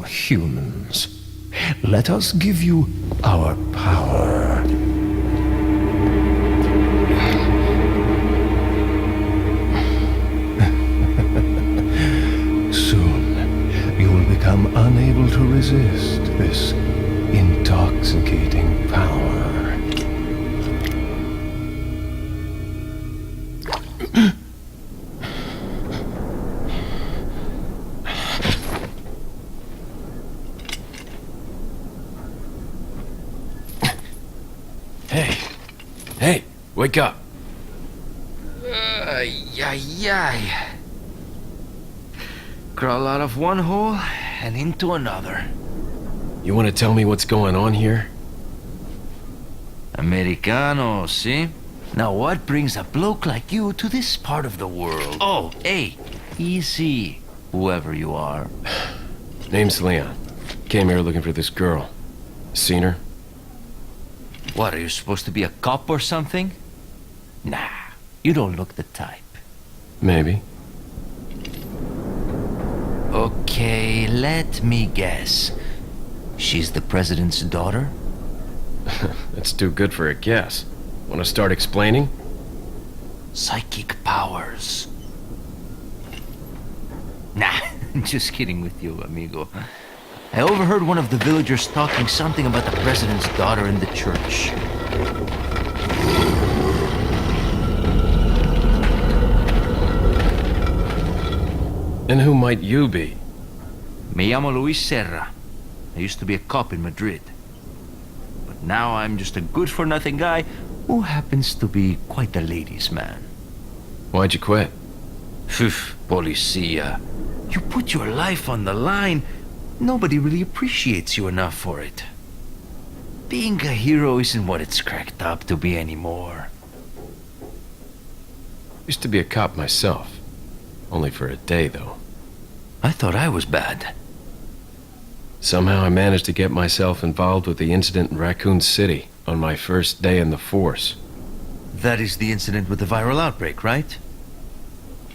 fellow humans. Let us give you our power. Soon, you will become unable to resist this intoxicating power. Hey, wake up. Ay. Crawl out of one hole and into another. You want to tell me what's going on here? Americano, see? Now what brings a bloke like you to this part of the world? Oh, hey, easy, whoever you are. Name's Leon. Came here looking for this girl. Seen her? What, are you supposed to be a cop or something? Nah, you don't look the type. Maybe. Okay, let me guess. She's the president's daughter? That's too good for a guess. Want to start explaining? Psychic powers. Nah, just kidding with you, amigo. I overheard one of the villagers talking something about the president's daughter in the church. And who might you be? Me llamo Luis Serra. I used to be a cop in Madrid. But now I'm just a good-for-nothing guy who happens to be quite a ladies' man. Why'd you quit? Phew, policia. You put your life on the line. Nobody really appreciates you enough for it. Being a hero isn't what it's cracked up to be anymore. Used to be a cop myself. Only for a day, though. I thought I was bad. Somehow I managed to get myself involved with the incident in Raccoon City on my first day in the force. That is the incident with the viral outbreak, right?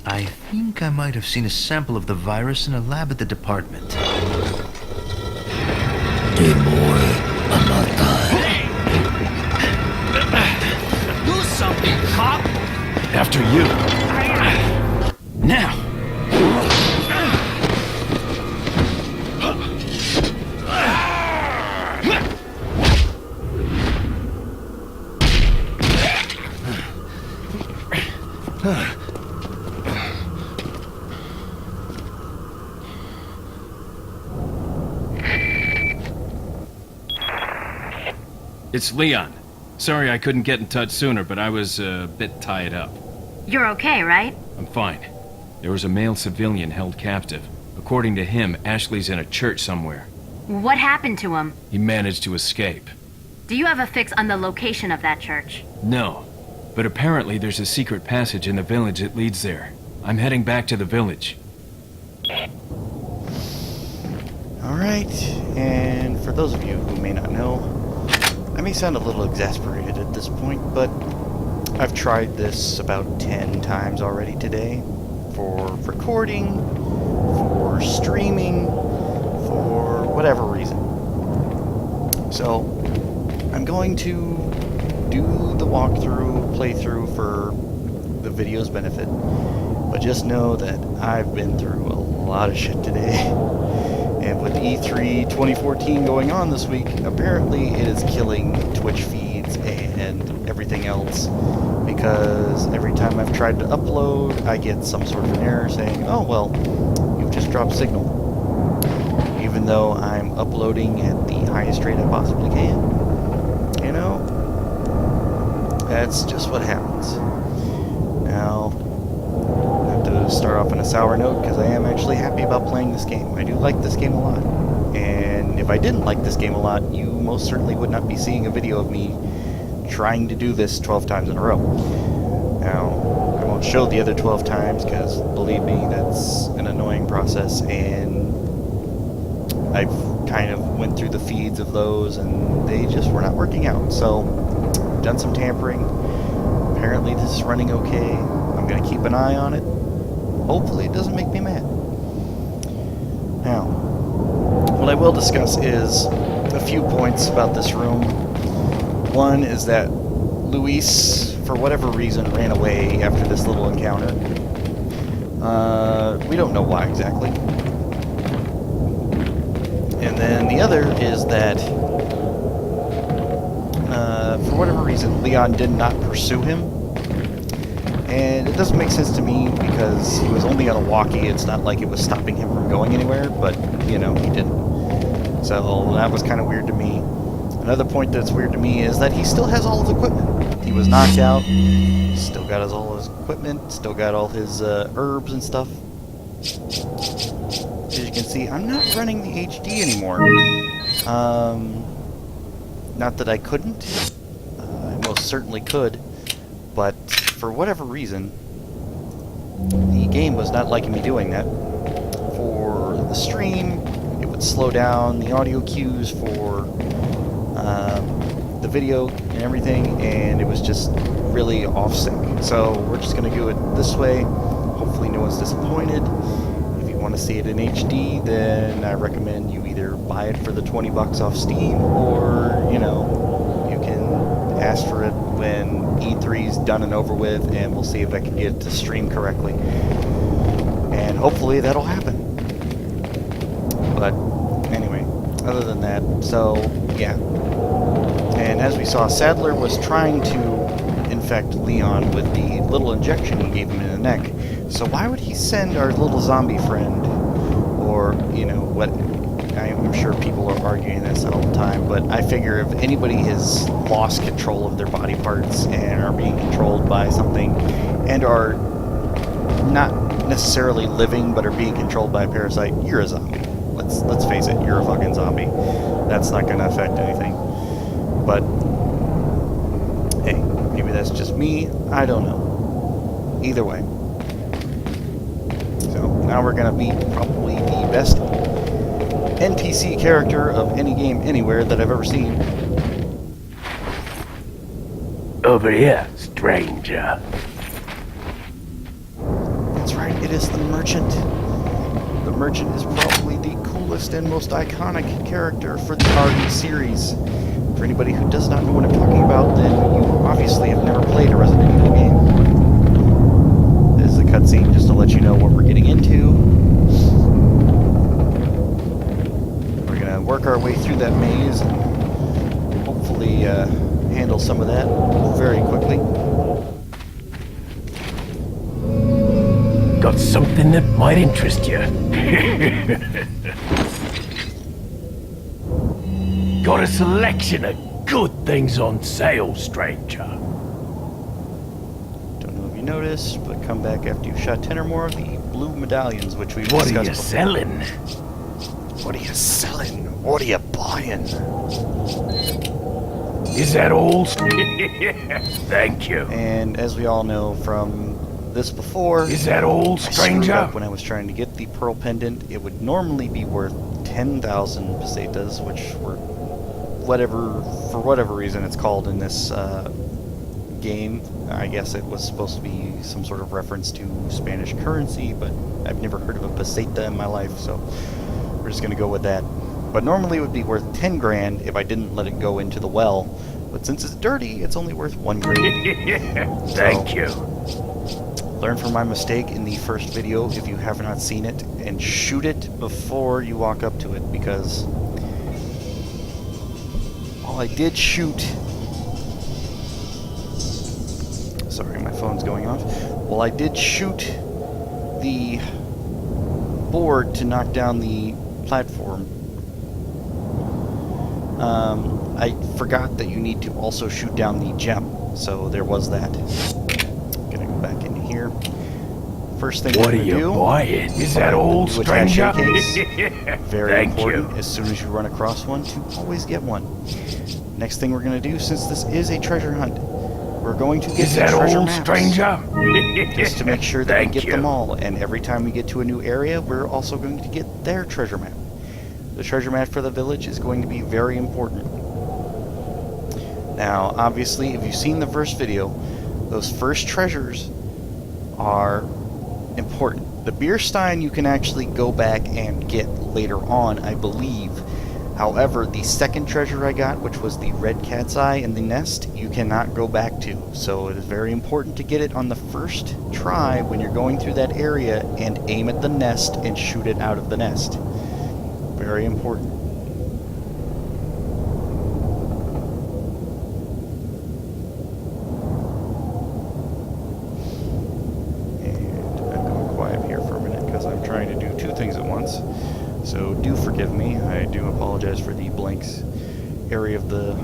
I think I might have seen a sample of the virus in a lab at the department. Do something, cop! After you! Now! It's Leon. Sorry I couldn't get in touch sooner, but I was a bit tied up. You're okay, right? I'm fine. There was a male civilian held captive. According to him, Ashley's in a church somewhere. What happened to him? He managed to escape. Do you have a fix on the location of that church? No, but apparently there's a secret passage in the village that leads there. I'm heading back to the village. Alright, and for those of you who may not know, I may sound a little exasperated at this point, but I've tried this about 10 times already today. For recording, for streaming, for whatever reason. So, I'm going to do the walkthrough, playthrough for the video's benefit, but just know that I've been through a lot of shit today. And with E3 2014 going on this week, apparently it is killing Twitch feeds and everything else, because every time I've tried to upload, I get some sort of an error saying, oh well, you've just dropped signal. Even though I'm uploading at the highest rate I possibly can. You know, that's just what happens. Now, I have to start off on a sour note, because I am actually happy about playing this game. I do like this game a lot. And if I didn't like this game a lot, you most certainly would not be seeing a video of me trying to do this 12 times in a row. Now, I won't show the other 12 times, because believe me, that's an annoying process, and I've kind of went through the feeds of those, and they just were not working out. So, done some tampering. Apparently this is running okay. I'm going to keep an eye on it. Hopefully it doesn't make me mad. Now, What I will discuss is a few points about this room. One is that Luis, for whatever reason, ran away after this little encounter. We don't know why exactly. And then the other is that, for whatever reason, Leon did not pursue him. And it doesn't make sense to me because he was only on a walkie. It's not like it was stopping him from going anywhere, but, you know, he didn't. So that was kind of weird to me. Another point that's weird to me is that he still has all his equipment. He was knocked out, still got all his equipment, still got all his herbs and stuff. As you can see, I'm not running the HD anymore. Not that I couldn't. I most certainly could. But for whatever reason, the game was not liking me doing that. For the stream, it would slow down the audio cues for the video and everything, and it was just really off sync. So we're just going to do it this way. Hopefully no one's disappointed. If you want to see it in HD, then I recommend you either buy it for the $20 off Steam, or, you know, you can ask for it when E3's done and over with, and we'll see if I can get it to stream correctly. And hopefully that'll happen. But anyway, other than that, so yeah. And as we saw, Sadler was trying to infect Leon with the little injection he gave him in the neck. So why would he send our little zombie friend, or, you know, what? I'm sure people are arguing this all the time, but I figure if anybody has lost control of their body parts and are being controlled by something, and are not necessarily living but are being controlled by a parasite, you're a zombie. Let's face it, you're a fucking zombie. That's not going to affect anything. But hey, maybe that's just me. I don't know. Either way. So now we're going to meet probably the best NPC character of any game anywhere that I've ever seen. Over here, stranger. That's right, it is the Merchant. The Merchant is probably the coolest and most iconic character for the RE series. For anybody who does not know what I'm talking about, then you obviously have never played a Resident Evil game. This is a cutscene just to let you know what we're getting into. We're going to work our way through that maze and hopefully handle some of that very quickly. Got something that might interest you. Got a selection of good things on sale, stranger. Don't know if you noticed, but come back after you've shot 10 or more of the blue medallions, which we've What discussed are you before. selling? What are you selling? What are you buying? Is that all? Thank you. And as we all know from this before, Is that all, I screwed stranger? up when I was trying to get the pearl pendant. It would normally be worth 10,000 pesetas, which were for whatever reason it's called in this game. I guess it was supposed to be some sort of reference to Spanish currency, but I've never heard of a peseta in my life, so we're just gonna go with that. But normally it would be worth 10 grand if I didn't let it go into the well, but since it's dirty, it's only worth 1 grand. Thank you. Learn from my mistake in the first video if you have not seen it, and shoot it before you walk up to it, because while I did shoot... Sorry, my phone's going off. While I did shoot the board to knock down the platform, I forgot that you need to also shoot down the gem, so there was that. Gonna go back into here. First thing What we're are gonna you do, buying? Is that all, do attache stranger? case. Very Thank important, you. as soon as you run across one, to always get one. Next thing we're going to do, since this is a treasure hunt, we're going to get Is the that treasure all, maps, stranger? just to make sure that we Thank get you. them all. And every time we get to a new area, we're also going to get their treasure map. The treasure map for the village is going to be very important. Now, obviously, if you've seen the first video, those first treasures are important. The beer stein you can actually go back and get later on, I believe. However, the second treasure I got, which was the red cat's eye in the nest, you cannot go back to. So it is very important to get it on the first try when you're going through that area and aim at the nest and shoot it out of the nest. Very important. And I'm going quiet here for a minute because I'm trying to do two things at once. So do forgive me. I do apologize for the blanks area of the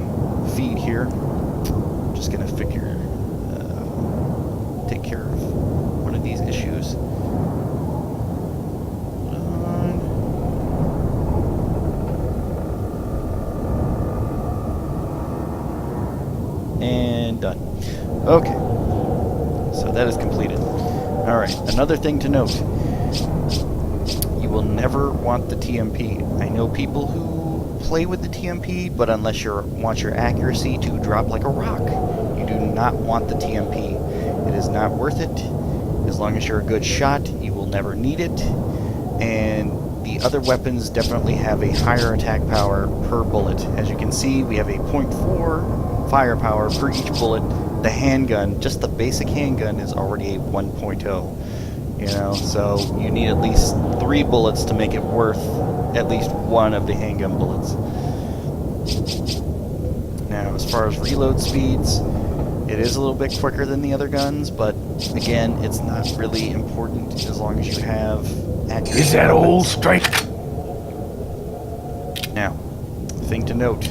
feed here. I'm just gonna take care of one of these issues. And done. Okay. So that is completed. Alright, another thing to note. You will never want the TMP. I know people who play with the TMP, but unless you want your accuracy to drop like a rock, you do not want the TMP. It is not worth it. As long as you're a good shot, you will never need it. And the other weapons definitely have a higher attack power per bullet. As you can see, we have a 0.4 firepower per each bullet. The handgun, just the basic handgun, is already a 1.0. You know, so you need at least 3 bullets to make it worth at least one of the handgun bullets. Now, as far as reload speeds, it is a little bit quicker than the other guns, but again, it's not really important as long as you have accurate Is that weapons. all straight? Now, thing to note,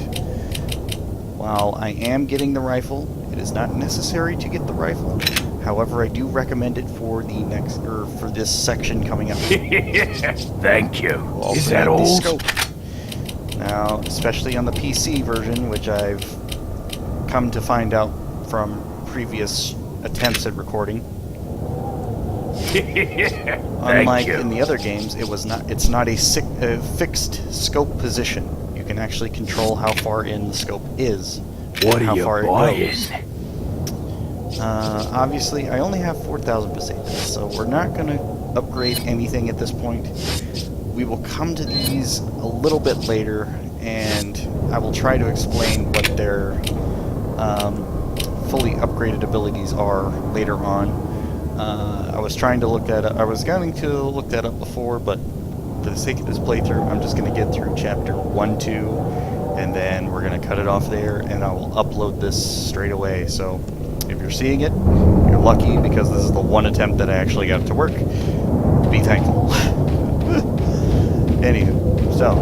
while I am getting the rifle, it is not necessary to get the rifle. However, I do recommend it for the next, or for this section coming up. Thank you. We'll Is that alternate the all? scope. Now, especially on the PC version, which I've come to find out from previous attempts at recording, unlike in the other games, it's not a fixed scope position. You can actually control how far in the scope is. What and are how you far it buying? goes. Obviously, I only have 4,000 pesetas, so we're not going to upgrade anything at this point. We will come to these a little bit later, and I will try to explain what their fully upgraded abilities are later on. I was going to look that up before, but for the sake of this playthrough, I'm just going to get through chapter 1, 2, and then we're going to cut it off there, and I will upload this straight away. So if you're seeing it, you're lucky because this is the one attempt that I actually got it to work. Be thankful. Anywho, so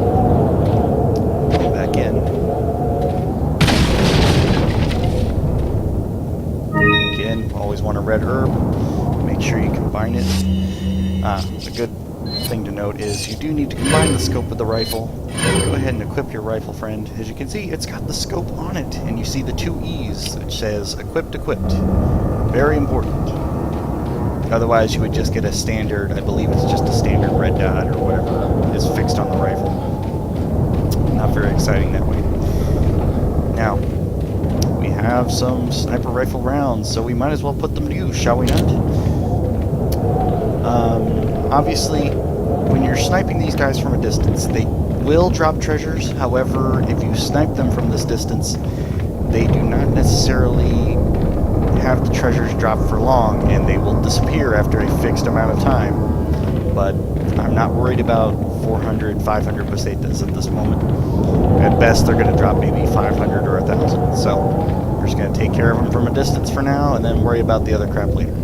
back in. Again, always want a red herb. Make sure you combine it. A good thing to note is you do need to combine the scope with the rifle. Go ahead and equip your rifle, friend. As you can see, it's got the scope on it, and you see the 2 E's, which says equipped, equipped. Very important. Otherwise, you would just get a standard, I believe it's just a standard red dot or whatever is fixed on the rifle. Not very exciting that way. Now, we have some sniper rifle rounds, so we might as well put them to use, shall we not? Obviously, when you're sniping these guys from a distance, they will drop treasures. However, if you snipe them from this distance, they do not necessarily have the treasures drop for long, and they will disappear after a fixed amount of time. But I'm not worried about 400, 500 pesetas at this moment. At best, they're going to drop maybe 500 or 1,000. So we're just going to take care of them from a distance for now, and then worry about the other crap later.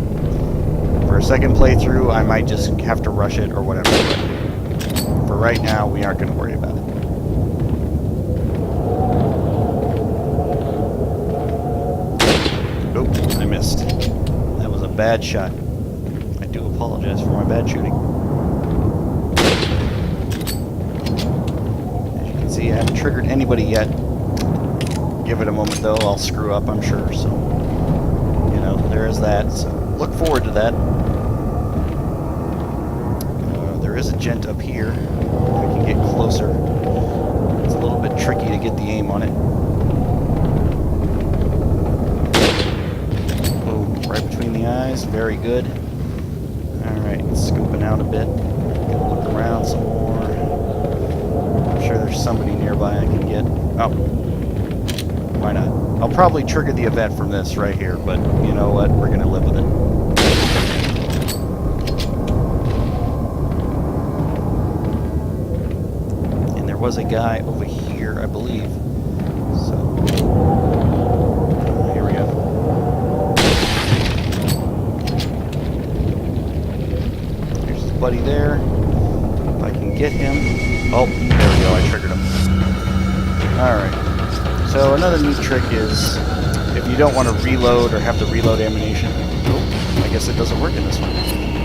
For a second playthrough, I might just have to rush it or whatever. But for right now, we aren't going to worry about it. Oh, I missed. That was a bad shot. I do apologize for my bad shooting. As you can see, I haven't triggered anybody yet. Give it a moment though, I'll screw up, I'm sure. So, you know, there is that. So look forward to that. There is a gent up here. I can get closer. It's a little bit tricky to get the aim on it. Oh, right between the eyes. Very good. Alright, scoping out a bit. Gonna look around some more. sure there's somebody nearby I can get. Oh. Why not? I'll probably trigger the event from this right here, but you know what? We're gonna live with it. And there was a guy over here, I believe. So here we go. There's his buddy there. If I can get him. Oh, there we go. I triggered him. Alright. So another neat trick is if you don't want to reload or have to reload ammunition. Oh, I guess it doesn't work in this one.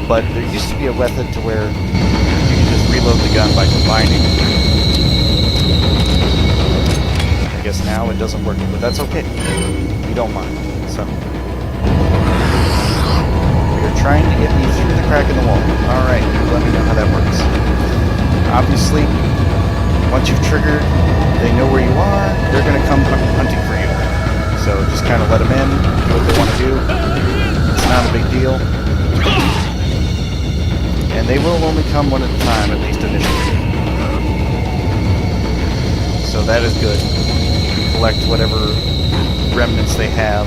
But there used to be a method to where you can just reload the gun by combining. I guess now it doesn't work, but that's okay. We don't mind. So we are trying to get me through the crack in the wall. Alright, let me know how that works. Obviously, once you've triggered, they know where you are, they're going to come hunting for you. So just kind of let them in, do what they want to do. It's not a big deal. And they will only come one at a time, at least initially. So that is good. You can collect whatever remnants they have.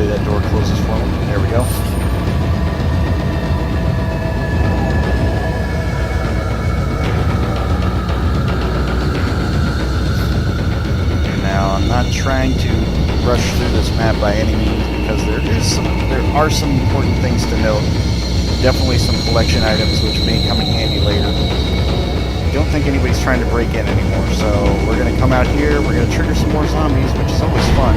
That door closes for me. There we go. Now, I'm not trying to rush through this map by any means because there are some important things to note. Definitely some collection items which may come in handy later. I don't think anybody's trying to break in anymore, so we're going to come out here, we're going to trigger some more zombies, which is always fun.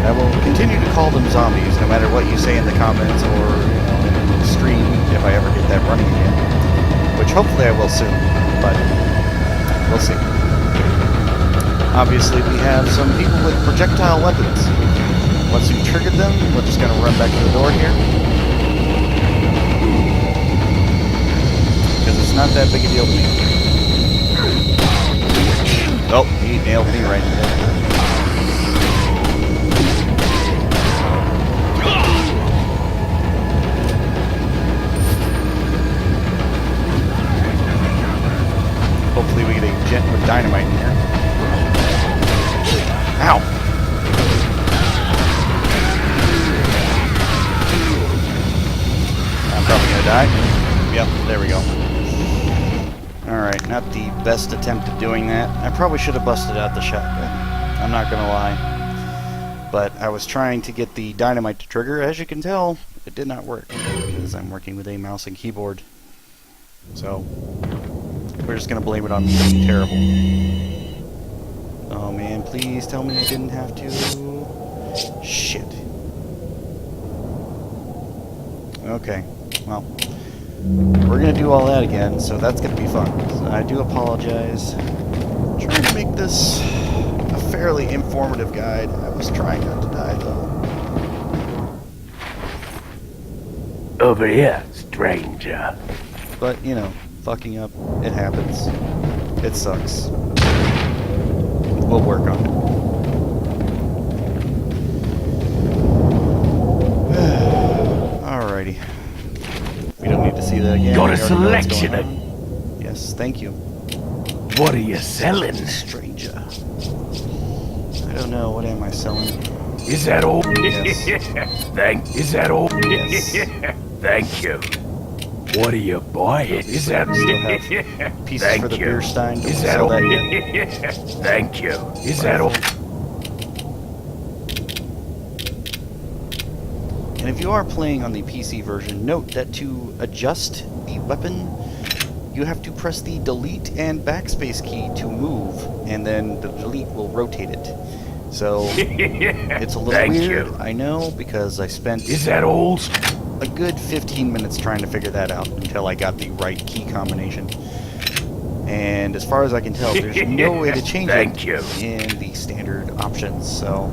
I will continue to call them zombies, no matter what you say in the comments or in the stream, if I ever get that running again. Which hopefully I will soon, but we'll see. Obviously, we have some people with projectile weapons. Once we've triggered them, we're just going to run back to the door here. Because it's not that big a deal to me. Oh, he nailed me right in there. Hopefully we get a gent with dynamite in here. Ow! I'm probably gonna die. Yep, there we go. Alright, not the best attempt at doing that. I probably should have busted out the shotgun. I'm not gonna lie. But I was trying to get the dynamite to trigger. As you can tell, it did not work. Because I'm working with a mouse and keyboard. So we're just gonna blame it on me being terrible. Oh man, please tell me I didn't have to. Shit. Okay, well, we're gonna do all that again, so that's gonna be fun. So I do apologize. I'm trying to make this a fairly informative guide. I was trying not to die though. Over here, stranger. But, you know, fucking up, it happens. It sucks. We'll work on it. Alrighty. We don't need to see that again. Got a We already know what's selection going on. Yes, thank you. What are you selling? Stranger. I don't know, what am I selling? Is that all? Yes. Is that all? Yes. Thank you. What are you buying? Is that Still have pieces for the beer stein. Don't Is that sell all? that yet. Thank you. Is that all? And if you are playing on the PC version, note that to adjust the weapon, you have to press the delete and backspace key to move, and then the delete will rotate it. So it's a little Thank weird, you. I know, because I spent Is that all? a good 15 minutes trying to figure that out until I got the right key combination. And as far as I can tell, there's no way to change Thank it you. in the standard options. So,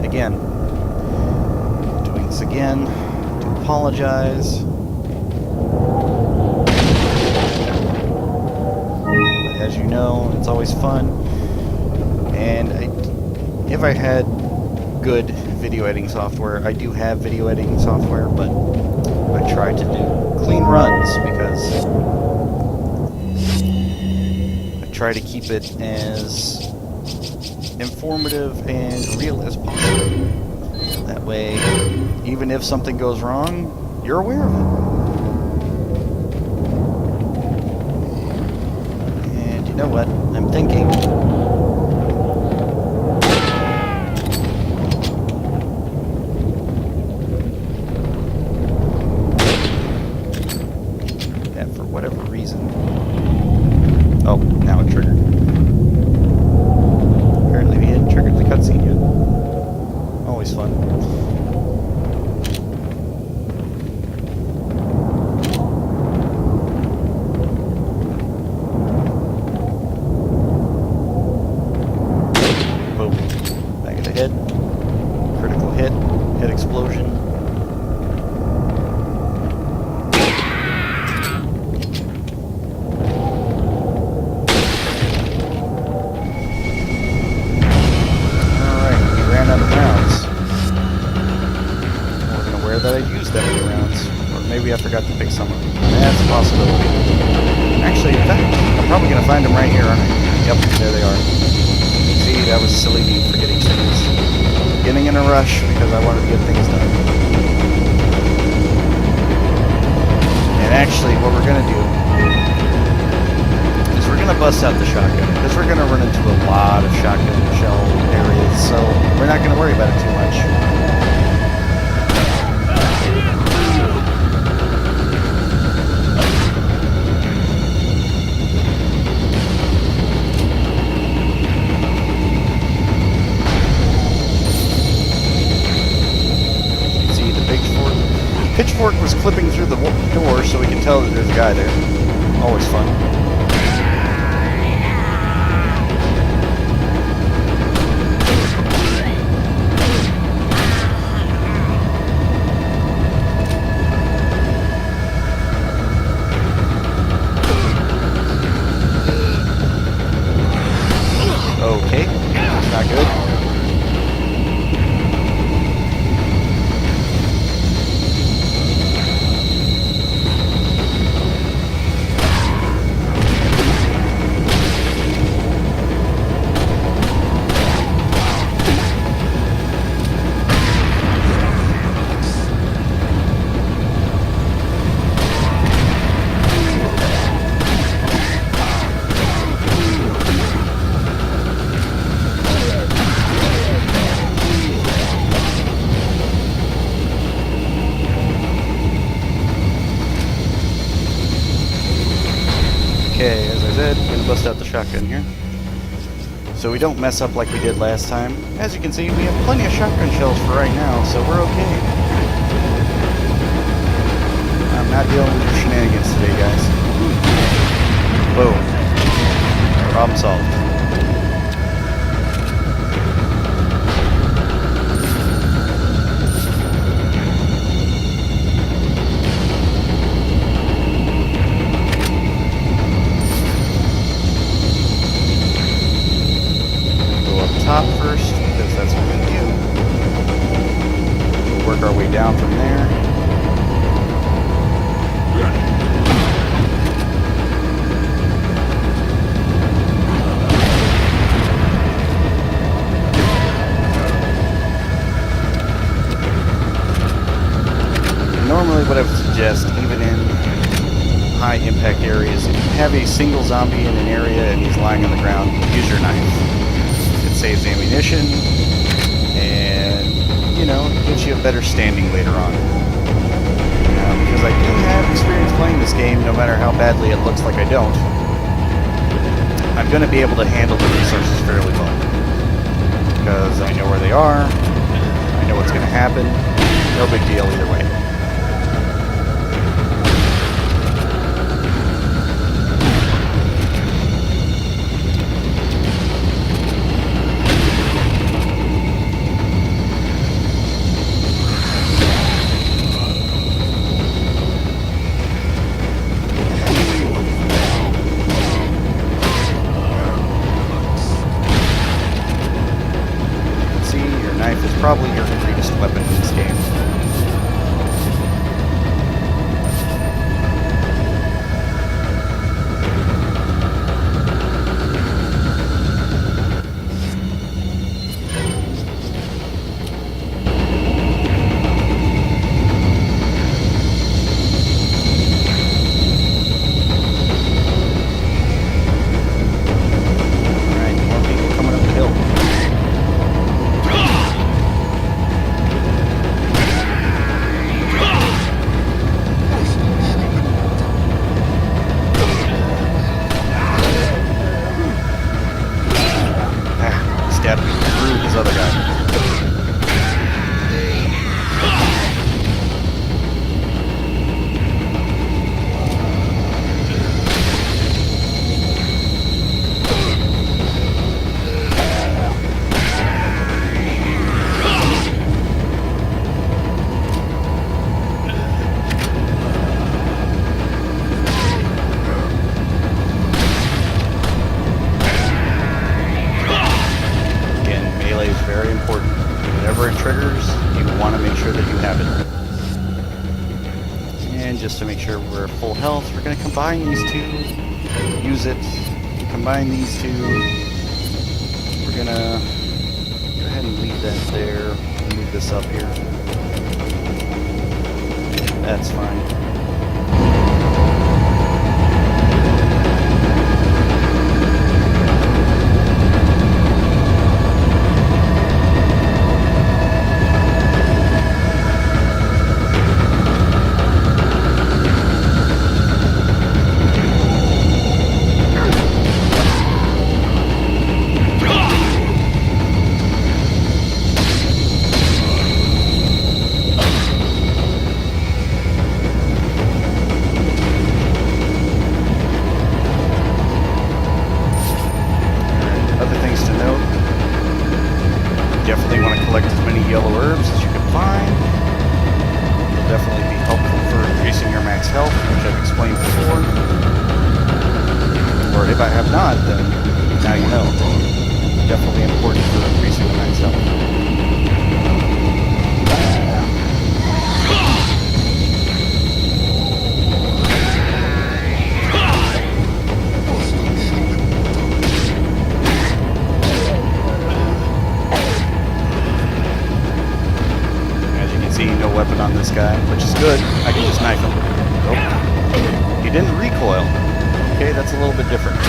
again, doing this again to apologize. But as you know, it's always fun. And if I had good video editing software, I do have video editing software, but I try to do clean runs because I try to keep it as informative and real as possible. That way, even if something goes wrong, you're aware of it. And you know what? I'm thinking that for whatever reason. Oh, now it triggered. Apparently we hadn't triggered the cutscene yet. Always fun. Boom. Back of the head. Critical hit. Head explosion. That I used that many rounds. Or maybe I forgot to pick some of them. That's a possibility. Actually, in fact, I'm probably going to find them right here, aren't I? Yep, there they are. See, that was silly me forgetting things. Getting in a rush because I wanted to get things done. And actually, what we're going to do is we're going to bust out the shotgun. Because we're going to run into a lot of shotgun shell areas, so we're not going to worry about it too much. Pitchfork was clipping through the door so we can tell that there's a guy there. Always fun. Okay, not good. Okay, as I said, we're going to bust out the shotgun here. So we don't mess up like we did last time. As you can see, we have plenty of shotgun shells for right now, so we're okay. I'm not dealing with your shenanigans today, guys. Boom. Problem solved. Top first, because that's what we do. We'll work our way down from there. Normally what I would suggest, even in high impact areas, if you have a single zombie in an area and he's lying on the ground, use your knife. Saves ammunition, and, you know, gives you a better standing later on. Because I do have experience playing this game, no matter how badly it looks like I don't. I'm going to be able to handle the resources fairly well. Because I know where they are, I know what's going to happen, no big deal either way. just to make sure we're at full health, we're going to combine these two. Use it. Combine these two. We're going to go ahead and leave that there. Move this up here. That's fine. Definitely want to collect as many yellow herbs as you can find. They'll definitely be helpful for increasing your max health, which I've explained before. Or if I have not, then now you know. Definitely important for increasing the max health. No weapon on this guy, which is good. I can just knife him. Oh. He didn't recoil. Okay, that's a little bit different.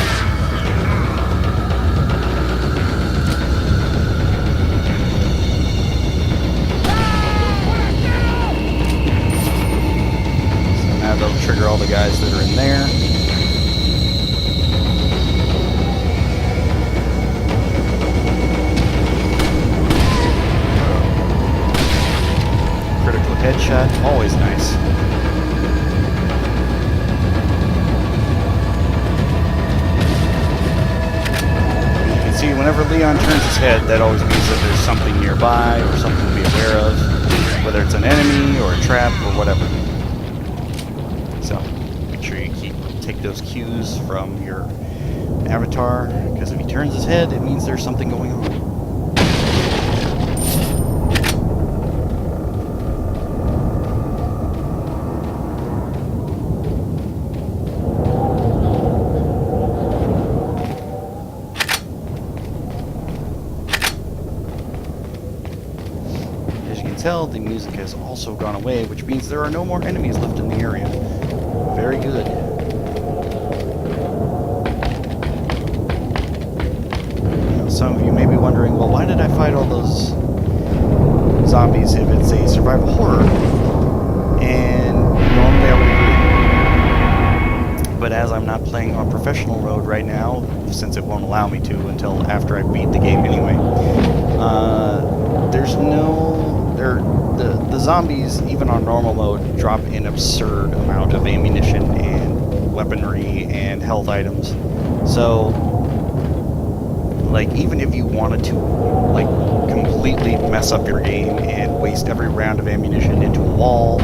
So now they'll trigger all the guys that are in there. Headshot, always nice. You can see whenever Leon turns his head, that always means that there's something nearby or something to be aware of, whether it's an enemy or a trap or whatever. So, make sure you take those cues from your avatar, because if he turns his head, it means there's something going on. Tell the music has also gone away, which means there are no more enemies left in the area. Very good. Now, some of you may be wondering, well, why did I fight all those zombies if it's a survival horror? And normally I would agree. But as I'm not playing on professional mode right now, since it won't allow me to until after I beat the game anyway, there's no... The zombies, even on normal mode, drop an absurd amount of ammunition and weaponry and health items. So, like, even if you wanted to, like, completely mess up your game and waste every round of ammunition into a wall,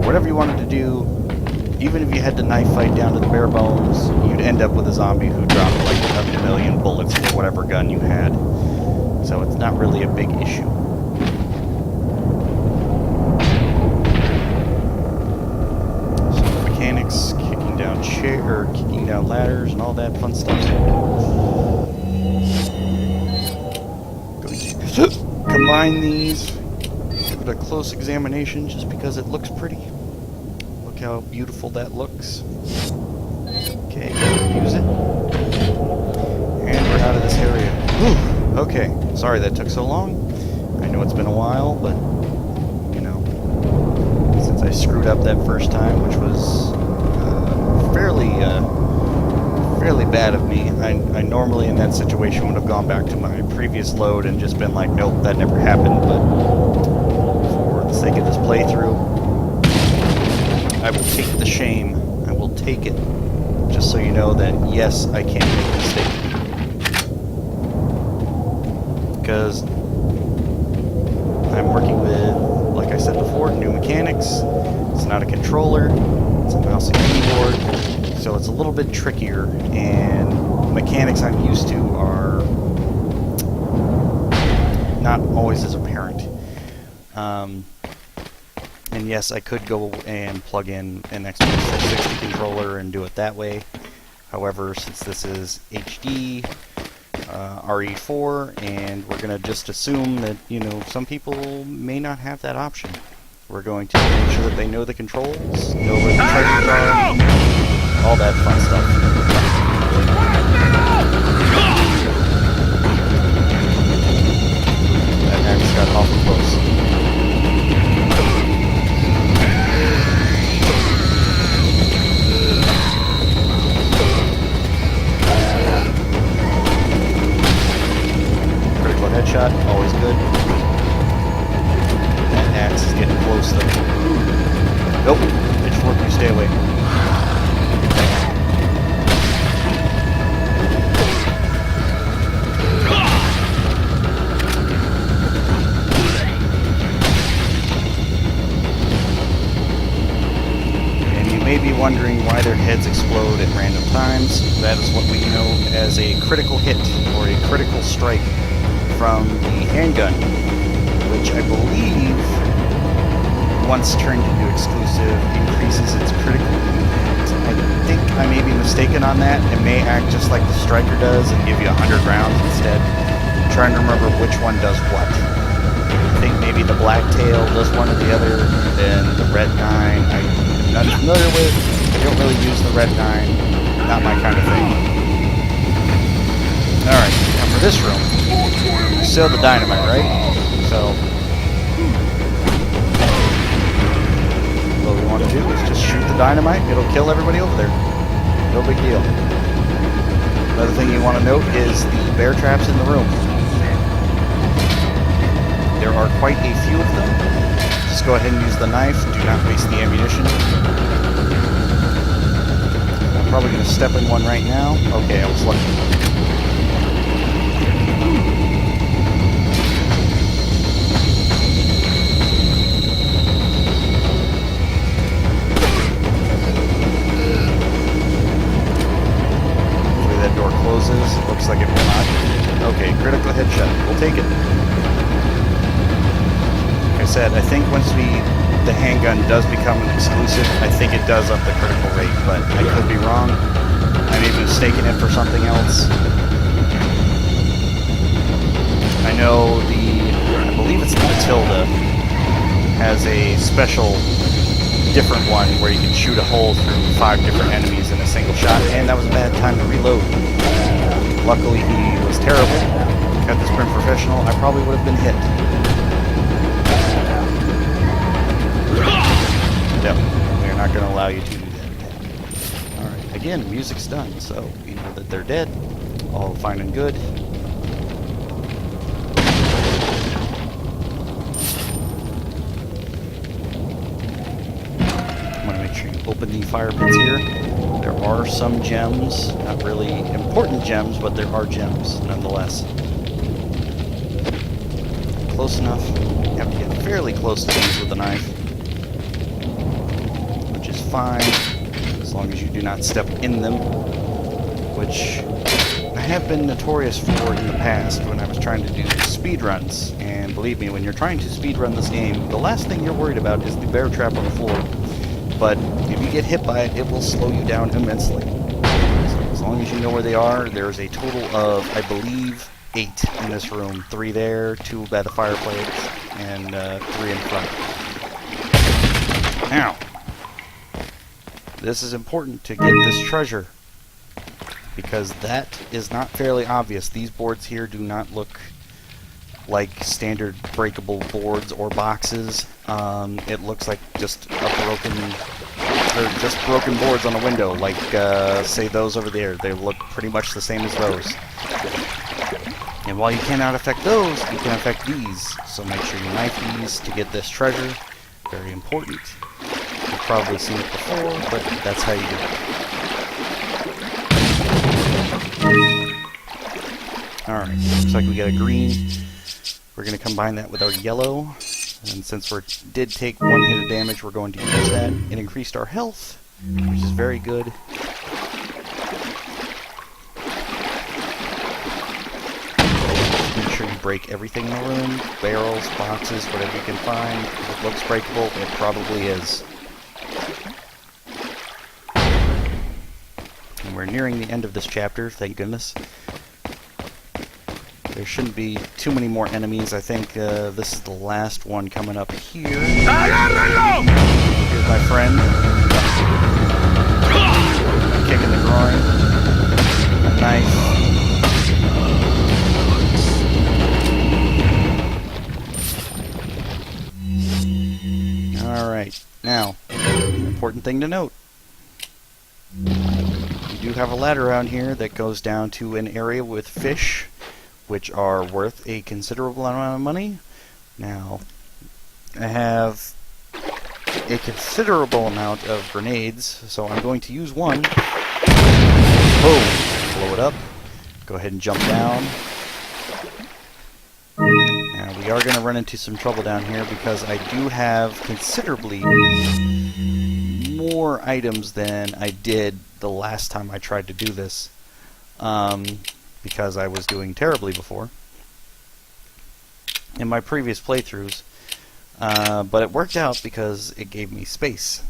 whatever you wanted to do, even if you had to knife fight down to the bare bones, you'd end up with a zombie who dropped, like, 1,000,000 bullets for whatever gun you had. So it's not really a big issue. Kicking down ladders and all that fun stuff. Going to combine these, give it a close examination just because it looks pretty. Look how beautiful that looks. Okay, use it. And we're out of this area. Whew. Okay, sorry that took so long. I know it's been a while, but, you know, since I screwed up that first time, which was fairly bad of me. I normally in that situation would have gone back to my previous load and just been like, nope, that never happened, but for the sake of this playthrough, I will take the shame. I will take it, just so you know that, yes, I can make a mistake. Because I'm working with, like I said before, new mechanics. It's not a controller. It's a mouse and keyboard, so it's a little bit trickier, and mechanics I'm used to are not always as apparent. And And yes, I could go and plug in an Xbox 360 controller and do it that way. However, since this is HD, RE4, and we're going to just assume that, you know, some people may not have that option. We're going to make sure that they know the controls, know where the treasures are, all that fun stuff. That axe got awful close. Critical headshot, always good. That axe is getting close though. Nope, pitchfork, you stay away. May be wondering why their heads explode at random times. That is what we know as a critical hit or a critical strike from the handgun, which I believe, once turned into exclusive, increases its critical impact. I think I may be mistaken on that. It may act just like the striker does and give you 100 rounds instead. I'm trying to remember which one does what. I think maybe the Blacktail does one or the other, then the Red 9. I'm not familiar with. I don't really use the Red 9. Not my kind of thing. Alright, now for this room, still the dynamite, right? So, what we want to do is just shoot the dynamite. It'll kill everybody over there. No big deal. Another thing you want to note is the bear traps in the room. There are quite a few of them. Just go ahead and use the knife. Do not waste the ammunition. I'm probably going to step in one right now. Okay, I was lucky. Hopefully that door closes. Looks like it will not. Okay, critical headshot. We'll take it. Said, I think once the handgun does become an exclusive, I think it does up the critical rate, but I could be wrong. I may be mistaking it for something else. I know I believe it's the Matilda, has a special different one where you can shoot a hole through 5 different enemies in a single shot, and that was a bad time to reload. Luckily he was terrible. Had this been professional, I probably would have been hit. No, they're not going to allow you to do that. Alright, again, music's done, so we know that they're dead. All fine and good. I'm going to make sure you open the fire pits here. There are some gems, not really important gems, but there are gems nonetheless. Close enough. You have to get fairly close to these with a knife. Fine, as long as you do not step in them, which I have been notorious for in the past when I was trying to do speedruns. And believe me, when you're trying to speedrun this game, the last thing you're worried about is the bear trap on the floor. But if you get hit by it, it will slow you down immensely. So as long as you know where they are, there's a total of, I believe, 8 in this room. 3 there, 2 by the fireplace, and 3 in front. Now, this is important to get this treasure, because that is not fairly obvious. These boards here do not look like standard breakable boards or boxes. It looks like just broken boards on a window, like say those over there. They look pretty much the same as those. And while you cannot affect those, you can affect these. So make sure you knife these to get this treasure. Very important. You've probably seen it before, but that's how you do it. Alright, looks like we got a green. We're going to combine that with our yellow. And since we did take 1 hit of damage, we're going to use that. It increased our health, which is very good. Make sure you break everything in the room. Barrels, boxes, whatever you can find. If it looks breakable, it probably is. And we're nearing the end of this chapter, thank goodness. There shouldn't be too many more enemies. I think this is the last one coming up here. Here's my friend. Kick in the groin. A knife. Alright, now, important thing to note. We do have a ladder around here that goes down to an area with fish, which are worth a considerable amount of money. Now, I have a considerable amount of grenades, so I'm going to use one. Boom! Blow it up. Go ahead and jump down. Now, we are going to run into some trouble down here because I do have considerably more items than I did the last time I tried to do this. Because I was doing terribly before in my previous playthroughs. But it worked out because it gave me space.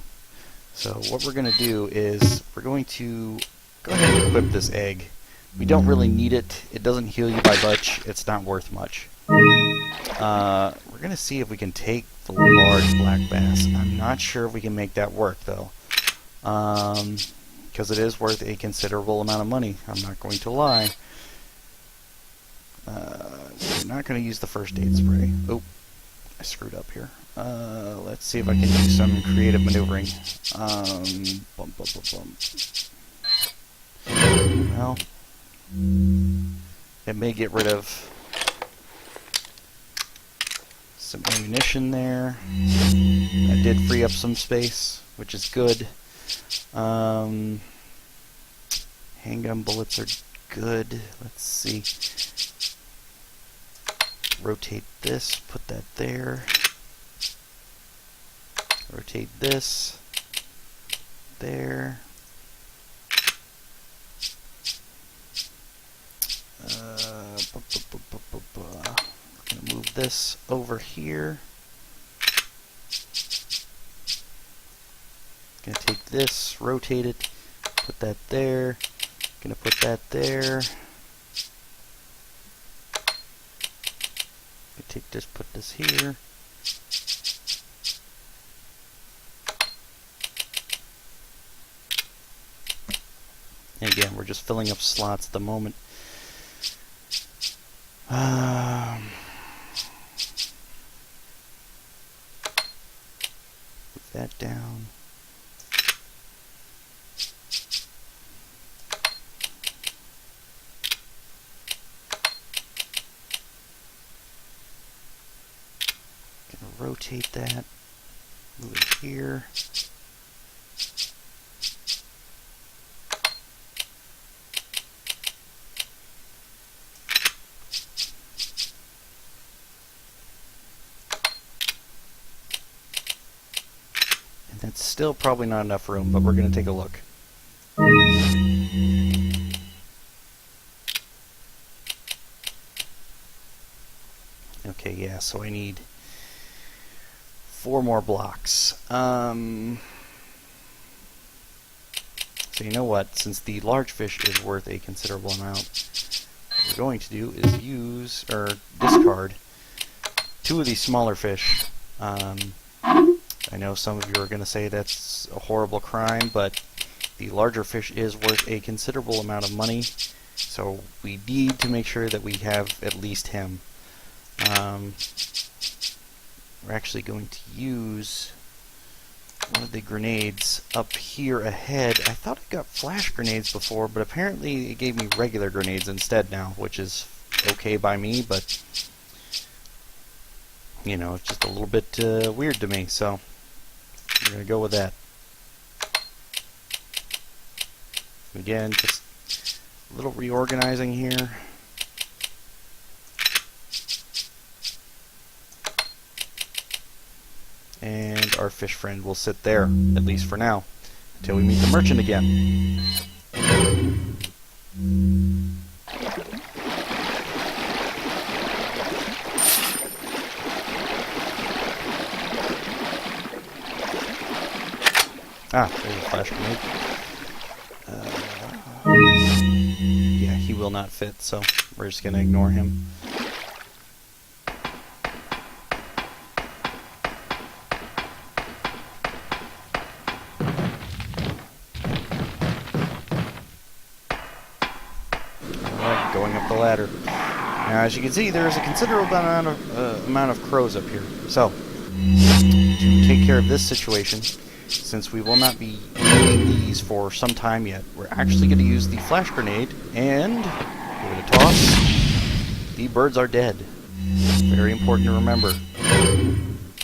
So what we're going to do is we're going to go ahead and equip this egg. We don't really need it. It doesn't heal you by much. It's not worth much. We're going to see if we can take the large black bass. I'm not sure if we can make that work though. Because it is worth a considerable amount of money. I'm not going to lie. I'm not going to use the first aid spray. Oh, I screwed up here. Let's see if I can do some creative maneuvering. Well, it may get rid of some ammunition there. That did free up some space, which is good. Handgun bullets are good. Let's see. Rotate this, put that there. Rotate this. There. Gonna move this over here. Gonna take this, rotate it, put that there. Gonna put that there. Take this, put this here. And again, we're just filling up slots at the moment. Put that down. Rotate that, move it here. And that's still probably not enough room, but we're going to take a look. Okay, yeah, so I need 4 more blocks. So you know what? Since the large fish is worth a considerable amount, what we're going to do is use, or discard, 2 of these smaller fish. I know some of you are going to say that's a horrible crime, but the larger fish is worth a considerable amount of money, so we need to make sure that we have at least him. We're actually going to use one of the grenades up here ahead. I thought I got flash grenades before, but apparently it gave me regular grenades instead now, which is okay by me, but you know, it's just a little bit weird to me, so we're going to go with that. Again, just a little reorganizing here. And our fish friend will sit there, at least for now, until we meet the merchant again. Ah, there's a flash grenade. Yeah, he will not fit, so we're just gonna ignore him. Alright, going up the ladder. Now, as you can see, there is a considerable amount of crows up here. So, to take care of this situation, since we will not be using these for some time yet, we're actually going to use the flash grenade and give it a toss. The birds are dead. Very important to remember.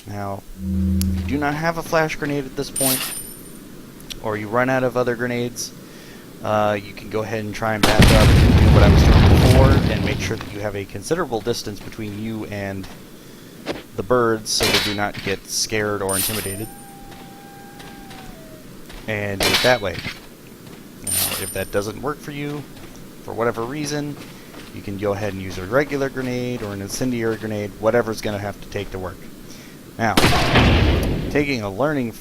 Now, if you do not have a flash grenade at this point, or you run out of other grenades, you can go ahead and try and back up and do what I was doing before and make sure that you have a considerable distance between you and the birds so they do not get scared or intimidated. And do it that way. Now, if that doesn't work for you, for whatever reason, you can go ahead and use a regular grenade or an incendiary grenade, whatever's going to have to take to work. Now, taking a learning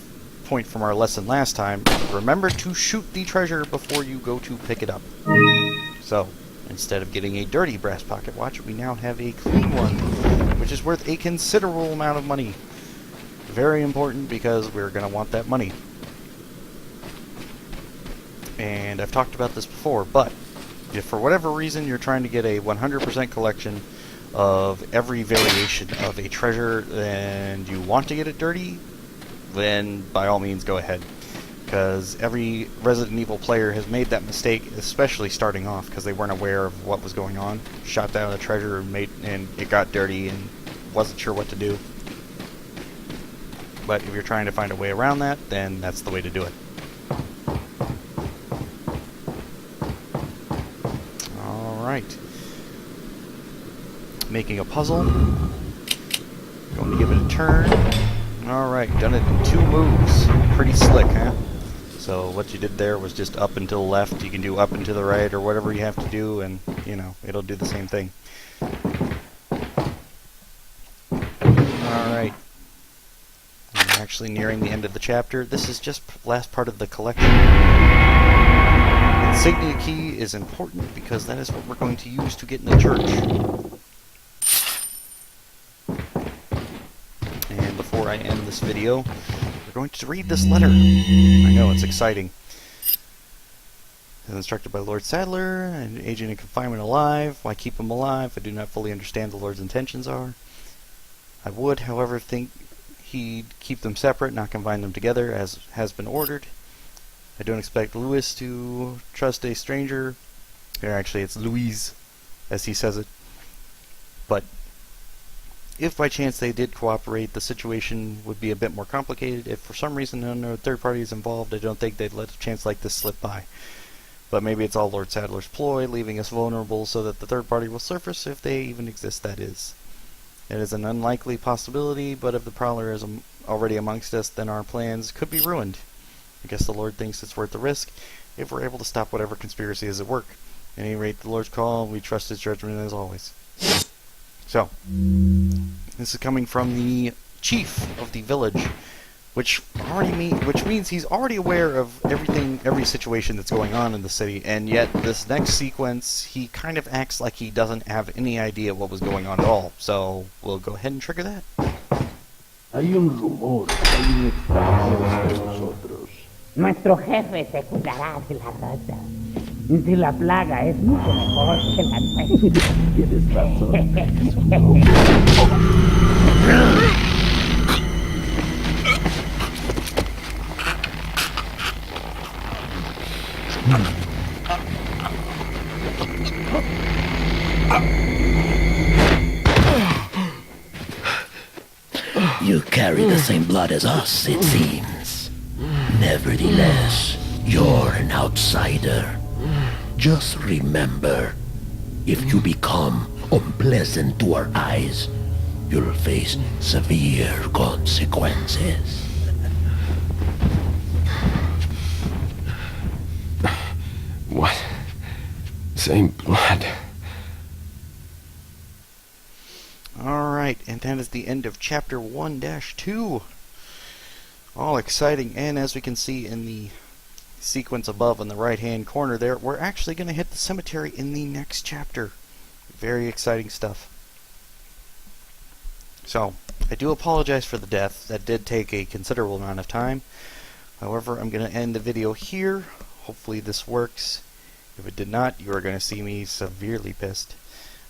point from our lesson last time, remember to shoot the treasure before you go to pick it up. So, instead of getting a dirty brass pocket watch, we now have a clean one, which is worth a considerable amount of money. Very important because we're going to want that money. And I've talked about this before, but if for whatever reason you're trying to get a 100% collection of every variation of a treasure and you want to get it dirty, then by all means go ahead. Because every Resident Evil player has made that mistake, especially starting off, because they weren't aware of what was going on. Shot down a treasure and it got dirty and wasn't sure what to do. But if you're trying to find a way around that, then that's the way to do it. Alright. Making a puzzle. Going to give it a turn. Alright, done it in 2 moves. Pretty slick, huh? So what you did there was just up and to the left. You can do up and to the right or whatever you have to do, and, you know, it'll do the same thing. Alright. I'm actually nearing the end of the chapter. This is just last part of the collection. Insignia key is important because that is what we're going to use to get in the church. And before I end this video, we're going to read this letter. I know, it's exciting. As instructed by Lord Sadler, an agent in confinement alive. Why keep him alive? I do not fully understand the Lord's intentions are. I would, however, think he'd keep them separate, not combine them together, as has been ordered. I don't expect Louis to trust a stranger. Or actually, it's Louise, as he says it. But if by chance they did cooperate, the situation would be a bit more complicated. If for some reason no third party is involved, I don't think they'd let a chance like this slip by. But maybe it's all Lord Sadler's ploy, leaving us vulnerable so that the third party will surface, if they even exist, that is. It is an unlikely possibility, but if the Prowler is already amongst us, then our plans could be ruined. I guess the Lord thinks it's worth the risk, if we're able to stop whatever conspiracy is at work. At any rate, the Lord's call, we trust his judgment as always. So, this is coming from the chief of the village, which means he's already aware of every situation that's going on in the city, and yet this next sequence, he kind of acts like he doesn't have any idea what was going on at all. So, we'll go ahead and trigger that. Hay un rumor, hay un extranjero entre nosotros. Nuestro jefe se cuidará de la raza. Si la plaga es mucho mejor que la nuestra. Tienes razón. You carry the same blood as us, it seems. Nevertheless, you're an outsider. Just remember, if you become unpleasant to our eyes, you'll face severe consequences. What? Same blood. Alright, and that is the end of chapter 1-2. all exciting. And as we can see in the sequence above in the right hand corner there, we're actually going to hit the cemetery in the next chapter. Very exciting stuff. So, I do apologize for the death. That did take a considerable amount of time. However, I'm going to end the video here. Hopefully this works. If it did not, you are going to see me severely pissed.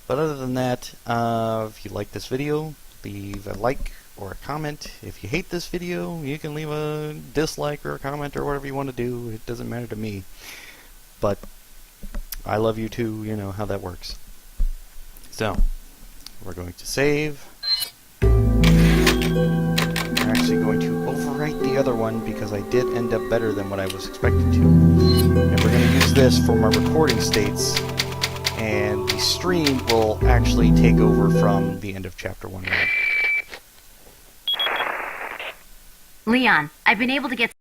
But other than that, if you like this video, leave a like or a comment. If you hate this video, you can leave a dislike or a comment or whatever you want to do. It doesn't matter to me. But I love you too, you know how that works. So, we're going to save. I'm actually going to overwrite the other one because I did end up better than what I was expected to. And we're going to use this for my recording states, and the stream will actually take over from the end of Chapter 1. Leon, I've been able to get